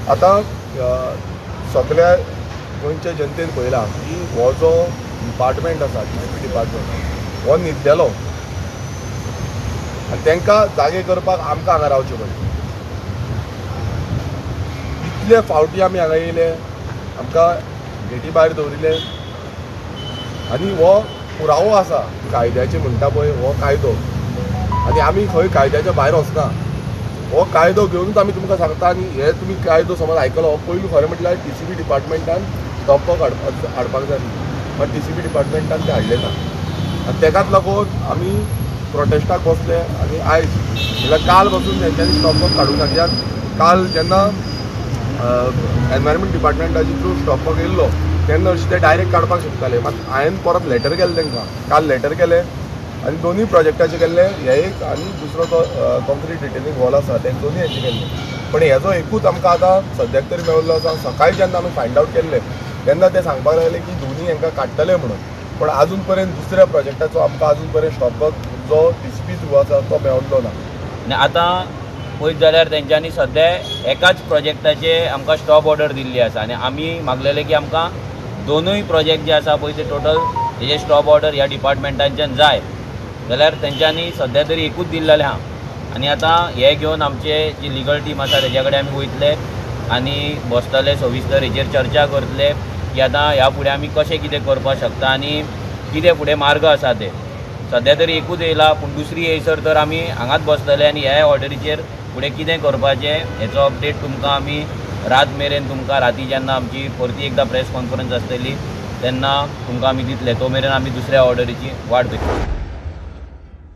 आता सगळ्या गोंयच्या जनतेन पळयला की हो जो डिपार्टमेंट आसा DCP डिपार्टमेंट हो न्हिदलेलो आनी तांकां जागे करपाक आमकां हांगा रावचें पडलें। इतले फावटी आमी हांगा येयले, आमकां गेटी भायर दवरिले आनी हो पुरावो आसा कायद्याचे म्हणटा पळय हो कायदो, आनी आमी खंय कायद्याच्या भायर वचना। हो कायदो घेवनूच आमी तुमकां सांगता आनी हे तुमी कायदो समज आयकलो पयलू खरें म्हटल्यार DCP डिपार्टमेंटान स्टॉपाक हाडपाक जाय, बट DCP डिपार्टमेंटान ते हाडले ना आनी तेकाच लागून आमी प्रोटेस्टाक बसले। आनी आयज म्हळ्यार काल पासून तेंच्यांनी स्टॉपाक काडूंक ना, कित्याक काल जेन्ना एनवायरमेंट डिपार्टमेंटाची थ्रू स्टॉपाक येयल्लो तेन्ना अशें ते डायरेक्ट काडपाक शकताले, मात हांवें परत लेटर केलें तांकां, काल लेटर केलें आनी दोनूय प्रोजेक्टाचे केल्ले, हे एक आनी दुसरो तो कॉन्क्रीट रिटेनिंग वॉल आसा ते दोनूय हेचे केल्ले। पण हेजो एकूच आमकां आतां सद्याक तरी मेळिल्लो आसा। सकाळी जेन्ना आमी फायंड आवट केल्ले तेन्ना ते सांगपाक लागले की दोनूय हांकां काडटले म्हणून, पण आजून पर्यंत दुसऱ्या प्रोजेक्टाचो आमकां आजून पर्यंत स्टॉपाक जो DCP थ्रू आसा तो मेळिल्लो ना। आनी आतां पळयत जाल्यार तेंच्यांनी सद्या एकाच प्रोजेक्टाचे आमकां स्टॉप ऑर्डर दिल्ली आसा आनी आमी मागलेले की आमकां दोनूय प्रोजेक्ट जे आसा पळय ते टोटल हेजे स्टॉप ऑर्डर ह्या डिपार्टमेंटाच्यान जाय जाल्यार तेंच्यांनी सद्या तरी एकूच दिल्लेलें आहा। आनी आतां हे घेवन आमचे जी लिगल टीम आसा तेजे कडेन आमी वयतले आनी बसतले, सविस्तर हेचेर चर्चा करतले की आतां ह्या फुडें आमी कशें कितें करपाक शकता आनी कितें फुडें मार्ग आसा ते। सद्या तरी एकूच येयला, पूण दुसरी येयसर तर आमी हांगाच बसतले आनी ह्या ऑर्डरीचेर फुडें कितें करपाचें हेचो अपडेट तुमकां आमी रात मेरेन तुमकां राती जेन्ना आमची परती एकदां प्रेस कॉन्फरन्स आसतली तेन्ना तुमकां आमी दितले। तो मेरेन आमी दुसऱ्या ऑर्डरीची वाट पळयतले।